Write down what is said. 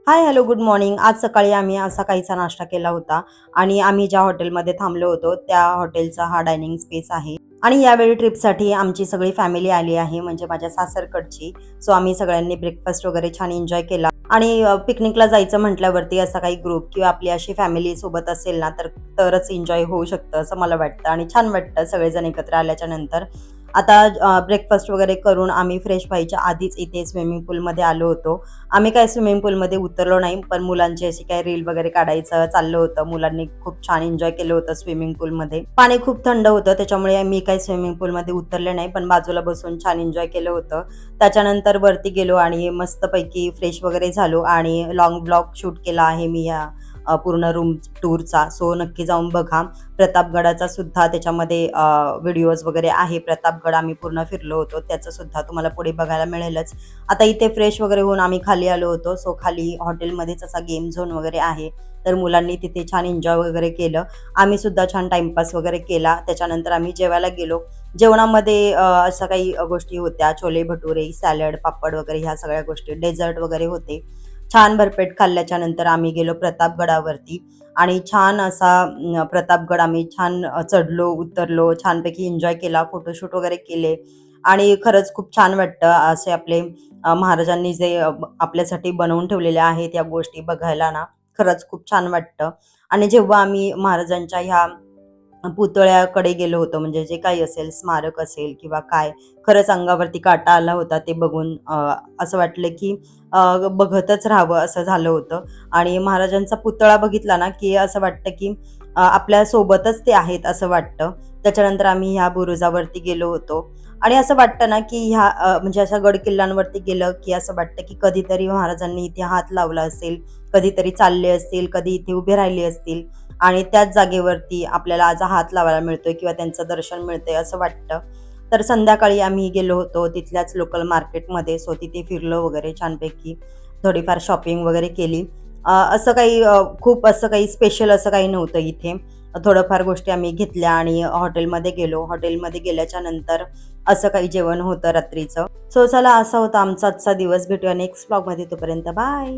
हाय, hello, good morning. आज सकाळी आम्ही असा काहीसा नाश्ता केला होता आणि आम्ही ज्या हॉटेलमध्ये थांबलो होतो त्या हॉटेलचा हा डायनिंग स्पेस आहे. आणि यावेळी ट्रिपसाठी आमची सगळी फॅमिली आली आहे, म्हणजे माझ्या सासरकडची. सो आम्ही सगळ्यांनी ब्रेकफास्ट वगैरे छान एन्जॉय केला. आणि पिकनिकला जायचं म्हटल्यावरती असा काही ग्रुप किंवा आपली अशी फॅमिली सोबत असेल ना, तरच एन्जॉय होऊ शकतं असं मला वाटतं आणि छान वाटतं सगळेजण एकत्र आल्याच्या नंतर. आता ब्रेकफास्ट वगैरे करून आम्ही फ्रेश व्हायच्या आधीच इथे स्विमिंग पूलमध्ये आलो होतो. आम्ही काय स्विमिंग पूलमध्ये उतरलो नाही, पण मुलांची अशी काही रील वगैरे काढायचं चाललं होतं. मुलांनी खूप छान एन्जॉय केलं होतं स्विमिंग पूलमध्ये. पाणी खूप थंड होतं, त्याच्यामुळे मी काही स्विमिंग पूलमध्ये उतरले नाही, पण बाजूला बसून छान एन्जॉय केलं होतं. त्याच्यानंतर वरती गेलो आणि मस्तपैकी फ्रेश वगैरे झालो आणि लाँग ब्लॉग शूट केला आहे मी या पूर्ण रूम टूरचा. सो नक्की जाऊन बघा. प्रतापगडाचा सुद्धा त्याच्यामध्ये व्हिडिओज वगैरे आहे. प्रतापगड आम्ही पूर्ण फिरलो होतो, त्याचं सुद्धा तुम्हाला पुढे बघायला मिळेलच. आता इथे फ्रेश वगैरे होऊन आम्ही खाली आलो होतो. सो खाली हॉटेलमध्येच असा गेम झोन वगैरे आहे, तर मुलांनी तिथे छान एन्जॉय वगैरे केलं. आम्ही सुद्धा छान टाइमपास वगैरे केला. त्याच्यानंतर आम्ही जेवायला गेलो. जेवणामध्ये अशा काही गोष्टी होत्या, छोले भटुरे, सॅलड, पापड वगैरे ह्या सगळ्या गोष्टी, डेझर्ट वगैरे होते. छान भरपेट खाल्ल्याच्या नंतर आम्ही गेलो प्रतापगडावरती आणि छान असा प्रतापगड आम्ही छान चढलो, उतरलो, छानपैकी एन्जॉय केला, फोटोशूट वगैरे केले. आणि खरंच खूप छान वाटतं असे आपले महाराजांनी जे आपल्यासाठी बनवून ठेवलेल्या आहेत या गोष्टी बघायला ना, खरंच खूप छान वाटतं. आणि जेव्हा आम्ही महाराजांच्या ह्या पुतळ्याकडे गेलो होतो, म्हणजे जे काही असेल स्मारक असेल किंवा काय, खरंच अंगावरती काटा आला होता ते बघून. असं वाटलं की बघतच राहावं असं झालं होतं. आणि महाराजांचा पुतळा बघितला ना की असं वाटतं की आपल्या सोबतच ते आहेत असं वाटतं. त्याच्यानंतर आम्ही ह्या बुरुजावरती गेलो होतो आणि असं वाटतं ना की ह्या म्हणजे अशा गड किल्ल्यांवरती गेलं की असं वाटतं की कधीतरी महाराजांनी इथे हात लावला असेल, कधीतरी चालले असतील, कधी इथे उभे राहिले असतील आणि त्याच जागेवरती आपल्याला आज हात लावायला मिळतोय किंवा त्यांचं दर्शन मिळतंय असं वाटतं. तर संध्याकाळी आम्ही गेलो होतो तिथल्याच लोकल मार्केटमध्ये. सो तिथे फिरलो वगैरे छानपैकी, थोडीफार शॉपिंग वगैरे केली. असं काही खूप असं काही स्पेशल असं काही नव्हतं इथे. थोडंफार गोष्टी आम्ही घेतल्या आणि हॉटेलमध्ये गेलो. हॉटेलमध्ये गेल्याच्या नंतर असं काही जेवण होतं रात्रीचं. सो चला, असा होता आमचा आजचा दिवस. भेटूया नेक्स्ट व्लॉगमध्ये. तोपर्यंत बाय.